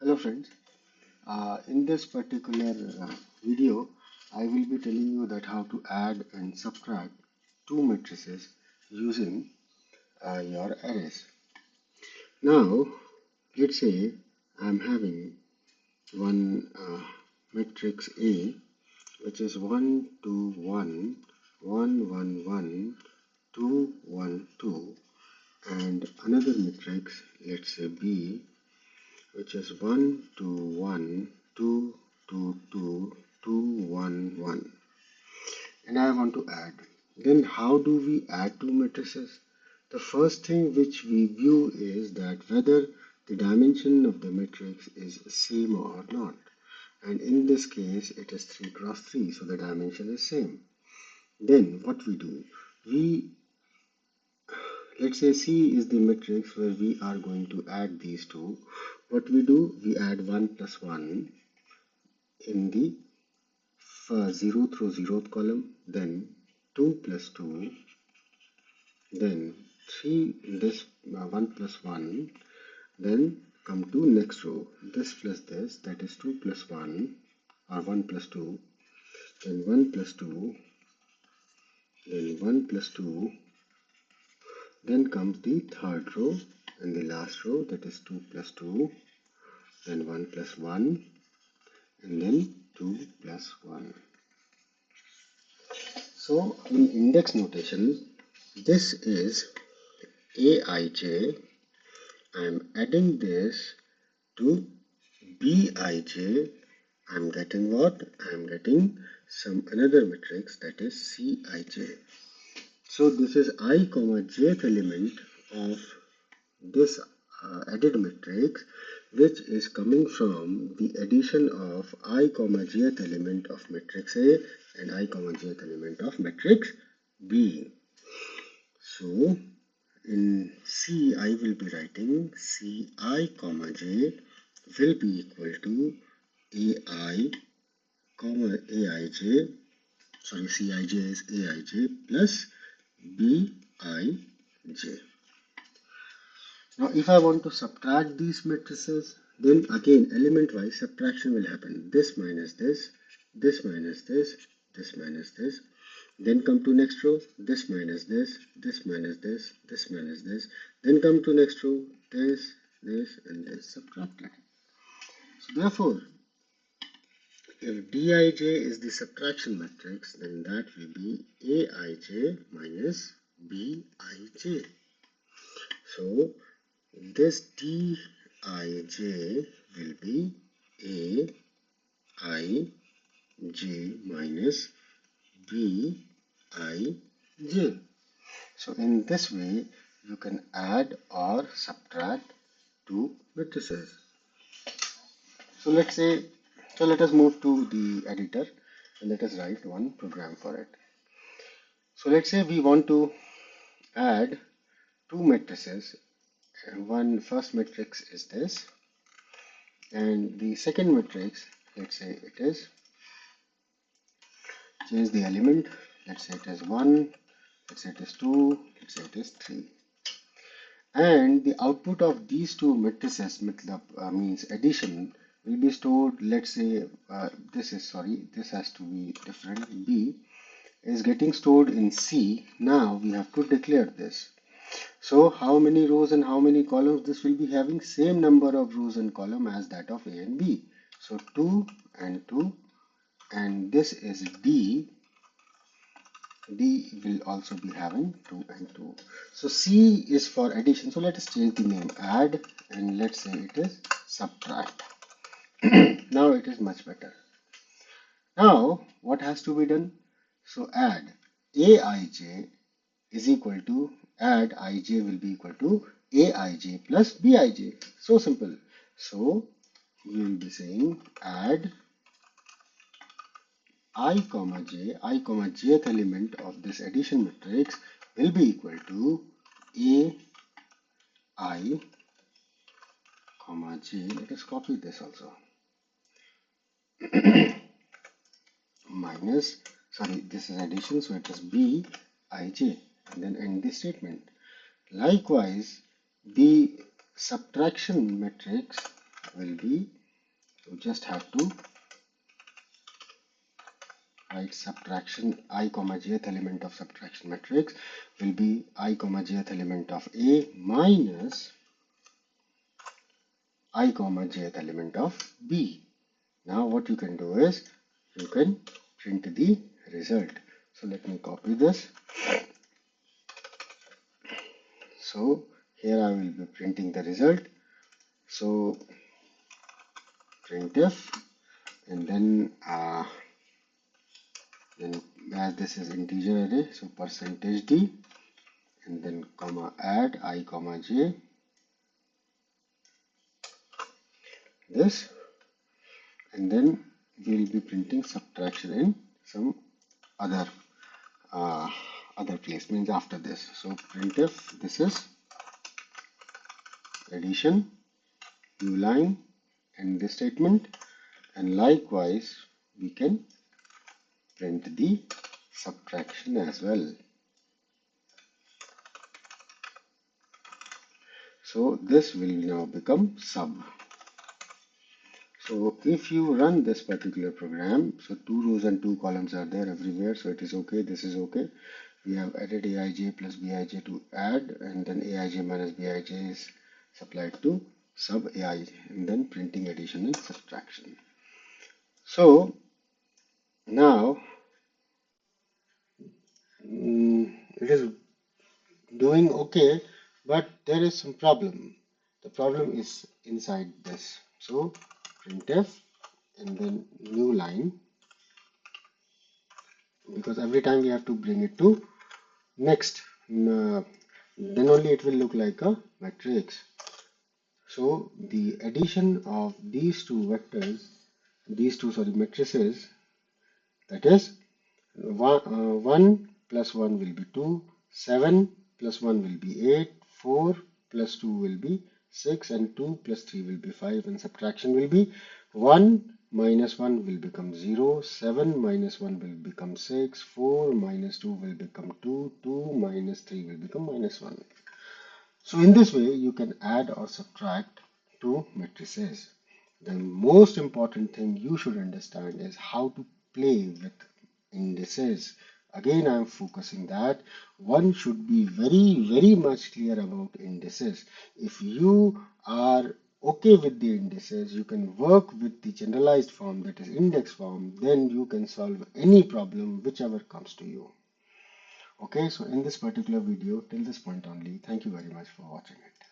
Hello friends, in this particular video I will be telling you that how to add and subtract two matrices using your arrays. Now let's say I'm having one matrix A which is 1 2 1 1 1 1 2 1 2 and another matrix, let's say B, which is 1 2 1 2 2 2 2 1 1, and I want to add. Then how do we add two matrices? The first thing which we view is that whether the dimension of the matrix is same or not, and in this case it is 3 cross 3, so the dimension is same. Then what we do, we let's say C is the matrix where we are going to add these two. What we do, we add 1 plus 1 in the 0 through 0th column, then 2 plus 2, then 3 this 1 plus 1, then come to next row, this plus this, that is 2 plus 1 or 1 plus 2, then 1 plus 2, then 1 plus 2, then comes the third row and the last row, that is 2 plus 2, then 1 plus 1, and then 2 plus 1. So in index notation, this is Aij. I'm adding this to Bij. I'm getting what? I'm getting some another matrix, that is Cij. So this is I comma jth element of this added matrix, which is coming from the addition of I comma jth element of matrix A and I comma jth element of matrix B. So in C, I will be writing Ci comma j will be equal to Ai comma Aij, sorry, Cij is Aij plus Bij. Now if I want to subtract these matrices, then again element wise subtraction will happen. This minus this, this minus this, this minus this. Then come to next row, this minus this, this minus this, this minus this. Then come to next row, this, and this subtracted. So therefore, if Dij is the subtraction matrix, then that will be Aij minus Bij. So this Dij will be Aij minus Bij. So in this way, you can add or subtract two matrices. So let us move to the editor and let us write one program for it. So let's say we want to add two matrices. One first matrix is this, and the second matrix, let's say it is, change the element, let's say it is 1, let's say it is 2, let's say it is 3. And the output of these two matrices, means addition, will be stored, let's say this has to be different. B is getting stored in C. Now we have to declare this. So how many rows and how many columns this will be having? Same number of rows and columns as that of A and B. So 2 and 2, and this is D. D will also be having 2 and 2. So C is for addition. So let us change the name, add, and let's say it is subtract. Now it is much better. Now what has to be done? So add Aij is equal to, add Ij will be equal to Aij plus Bij. So simple. So we will be saying add I comma jth element of this addition matrix will be equal to Ai comma j. Let us copy this also. Minus, sorry, this is addition, so it is Bij, and then end the statement. Likewise, the subtraction matrix will be, you just have to write subtraction I comma jth element of subtraction matrix will be I comma jth element of A minus I comma jth element of B. Now what you can do is you can print the result. So let me copy this. So here I will be printing the result. So printf, and then as this is integer array, so percentage d, and then comma add I comma j, this, and then we will be printing subtraction in some other place, means after this. So printf, this is addition, new line, and this statement, and likewise we can print the subtraction as well. So this will now become sub. So if you run this particular program, so 2 rows and 2 columns are there everywhere, so it is okay, this is okay. We have added aij plus bij to add, and then aij minus bij is supplied to sub aij, and then printing addition and subtraction. So now it is doing okay, but there is some problem. The problem is inside this. So printf, and then new line, because every time we have to bring it to next, then only it will look like a matrix. So the addition of these two vectors, matrices, that is 1 plus 1 will be 2, 7 plus 1 will be 8, 4 plus 2 will be 6, and 2 plus 3 will be 5, and subtraction will be 1 minus 1 will become 0, 7 minus 1 will become 6, 4 minus 2 will become 2, 2 minus 3 will become minus 1. So in this way you can add or subtract two matrices. The most important thing you should understand is how to play with indices. Again, I am focusing that one should be very much clear about indices. If you are okay with the indices, you can work with the generalized form, that is index form, then you can solve any problem whichever comes to you. Okay, so in this particular video, till this point only, thank you very much for watching it.